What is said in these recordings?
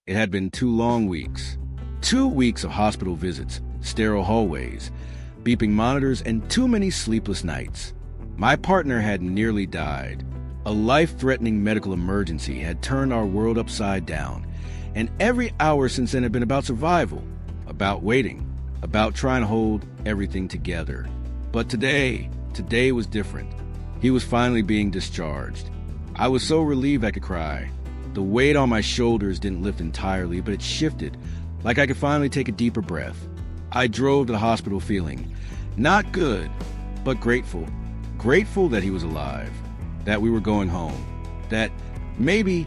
It had been 2 long weeks. 2 weeks of hospital visits, sterile hallways, beeping monitors, and too many sleepless nights. My partner had nearly died. A life-threatening medical emergency had turned our world upside down, and every hour since then had been about survival, about waiting, about trying to hold everything together. But today was different. He was finally being discharged. I was so relieved I could cry. The weight on my shoulders didn't lift entirely, but it shifted, like I could finally take a deeper breath. I drove to the hospital feeling not good, but grateful. Grateful that he was alive, that we were going home, that maybe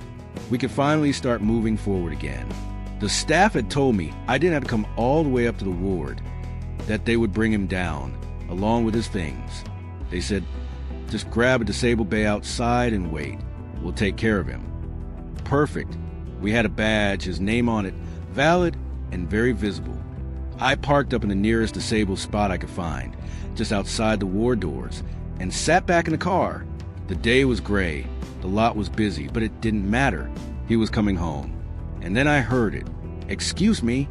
we could finally start moving forward again. The staff had told me I didn't have to come all the way up to the ward, that they would bring him down, along with his things. They said, just grab a disabled bay outside and wait. We'll take care of him. Perfect. We had a badge, his name on it, valid and very visible. I parked up in the nearest disabled spot I could find, just outside the ward doors, and sat back in the car. The day was gray, the lot was busy, but it didn't matter. He was coming home. And then I heard it. Excuse me.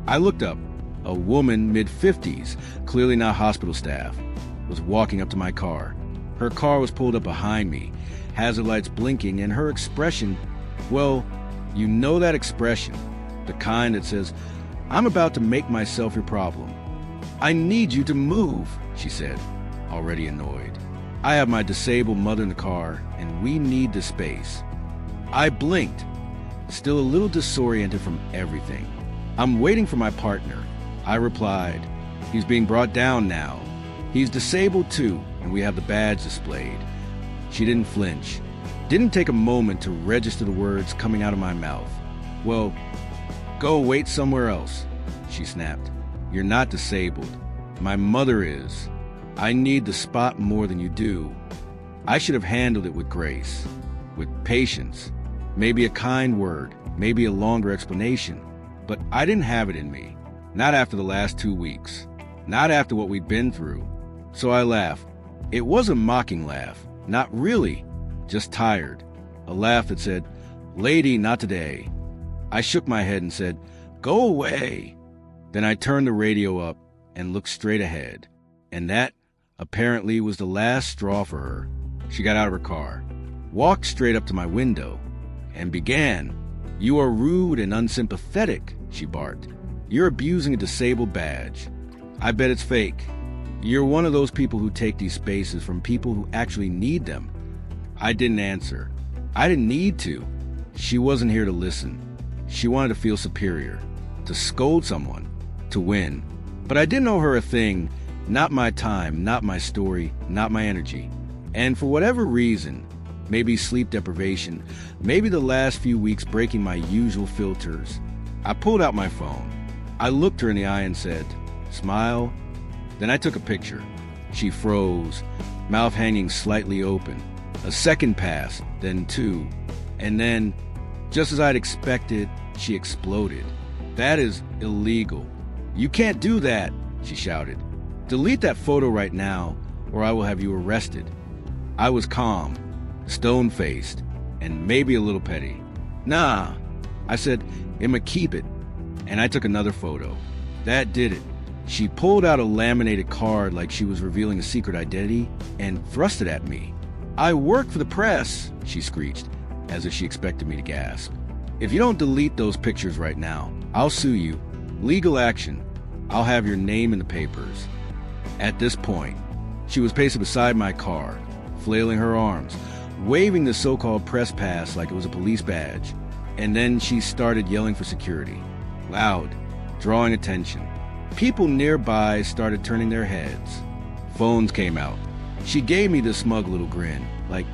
I looked up. A woman, mid-50s, clearly not hospital staff, was walking up to my car. Her car was pulled up behind me, hazard lights blinking, and her expression, well, you know that expression, the kind that says, I'm about to make myself your problem. I need you to move, she said, already annoyed. I have my disabled mother in the car, and we need the space. I blinked, still a little disoriented from everything. I'm waiting for my partner. I replied, he's being brought down now. He's disabled too, and we have the badge displayed. She didn't flinch, didn't take a moment to register the words coming out of my mouth. Well, go wait somewhere else, she snapped. You're not disabled. My mother is. I need the spot more than you do. I should have handled it with grace, with patience, maybe a kind word, maybe a longer explanation. But I didn't have it in me. Not after the last 2 weeks. Not after what we'd been through. So I laughed. It was a mocking laugh. Not really. Just tired. A laugh that said, lady, not today. I shook my head and said, go away. Then I turned the radio up and looked straight ahead. And that, apparently, was the last straw for her. She got out of her car, walked straight up to my window, and began. You are rude and unsympathetic, she barked. You're abusing a disabled badge. I bet it's fake. You're one of those people who take these spaces from people who actually need them. I didn't answer. I didn't need to. She wasn't here to listen. She wanted to feel superior, to scold someone, to win. But I didn't owe her a thing, not my time, not my story, not my energy. And for whatever reason, maybe sleep deprivation, maybe the last few weeks breaking my usual filters, I pulled out my phone. I looked her in the eye and said, smile. Then I took a picture. She froze, mouth hanging slightly open. A second passed, then 2. And then, just as I'd expected, she exploded. That is illegal. You can't do that, she shouted. Delete that photo right now, or I will have you arrested. I was calm, stone-faced, and maybe a little petty. Nah, I said, I'ma keep it. And I took another photo. That did it. She pulled out a laminated card like she was revealing a secret identity and thrust it at me. I work for the press, she screeched, as if she expected me to gasp. If you don't delete those pictures right now, I'll sue you. Legal action. I'll have your name in the papers. At this point, she was pacing beside my car, flailing her arms, waving the so-called press pass like it was a police badge. And then she started yelling for security. Loud, drawing attention. People nearby started turning their heads. Phones came out. She gave me this smug little grin, like,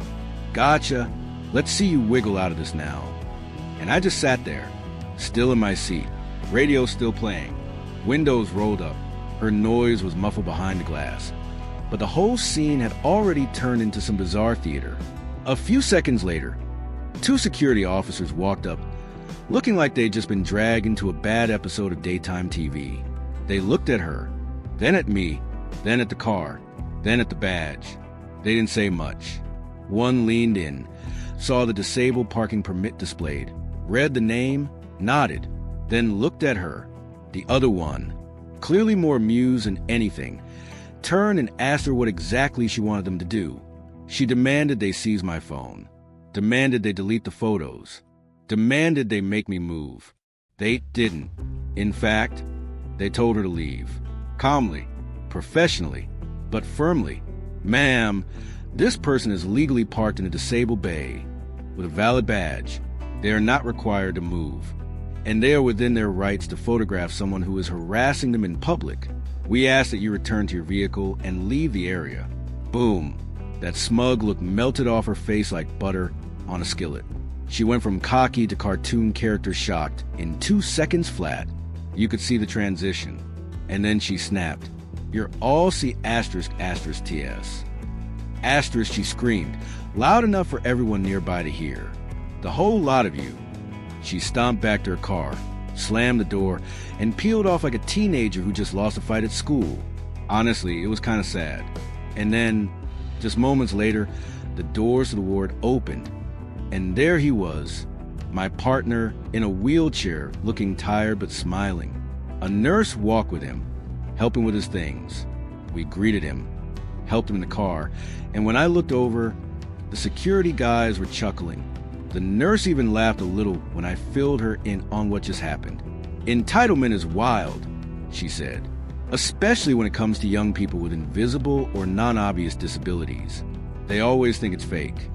gotcha, let's see you wiggle out of this now. And I just sat there, still in my seat, radio still playing, windows rolled up. Her noise was muffled behind the glass. But the whole scene had already turned into some bizarre theater. A few seconds later, 2 security officers walked up, looking like they'd just been dragged into a bad episode of daytime TV. They looked at her, then at me, then at the car, then at the badge. They didn't say much. One leaned in, saw the disabled parking permit displayed, read the name, nodded, then looked at her. The other one, clearly more amused than anything, turned and asked her what exactly she wanted them to do. She demanded they seize my phone, demanded they delete the photos, demanded they make me move. They didn't. In fact, they told her to leave. Calmly, professionally, but firmly. Ma'am, this person is legally parked in a disabled bay with a valid badge. They are not required to move, and they are within their rights to photograph someone who is harassing them in public. We ask that you return to your vehicle and leave the area. Boom. That smug look melted off her face like butter on a skillet. She went from cocky to cartoon character shocked in 2 seconds flat. You could see the transition. And then she snapped. "You're all see asterisk asterisk TS." Asterisk, she screamed, loud enough for everyone nearby to hear. "The whole lot of you." She stomped back to her car, slammed the door, and peeled off like a teenager who just lost a fight at school. Honestly, it was kind of sad. And then, just moments later, the doors to the ward opened, and there he was, my partner in a wheelchair, looking tired but smiling. A nurse walked with him, helping with his things. We greeted him, helped him in the car, and when I looked over, the security guys were chuckling. The nurse even laughed a little when I filled her in on what just happened. "Entitlement is wild," she said, "especially when it comes to young people with invisible or non-obvious disabilities. They always think it's fake."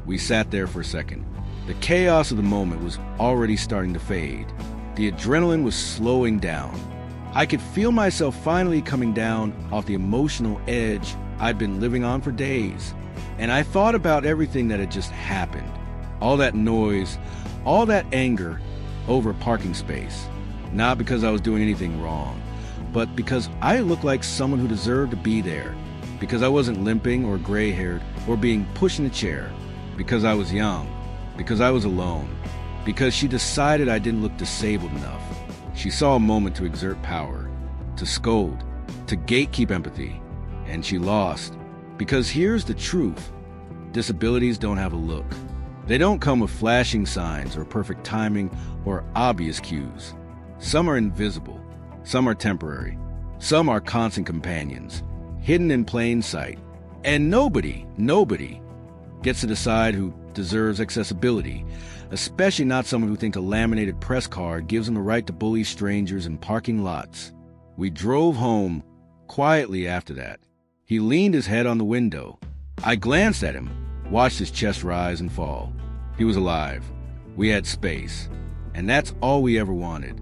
We sat there for a second. The chaos of the moment was already starting to fade. The adrenaline was slowing down. I could feel myself finally coming down off the emotional edge I'd been living on for days. And I thought about everything that had just happened. All that noise, all that anger over a parking space. Not because I was doing anything wrong, but because I looked like someone who deserved to be there. Because I wasn't limping or gray-haired or being pushed in a chair. Because I was young. Because I was alone. Because she decided I didn't look disabled enough. She saw a moment to exert power, to scold, to gatekeep empathy, and she lost. Because here's the truth. Disabilities don't have a look. They don't come with flashing signs or perfect timing or obvious cues. Some are invisible. Some are temporary. Some are constant companions, hidden in plain sight. And nobody gets to decide who deserves accessibility, especially not someone who thinks a laminated press card gives them the right to bully strangers in parking lots. We drove home quietly after that. He leaned his head on the window. I glanced at him, watched his chest rise and fall. He was alive. We had space. And that's all we ever wanted.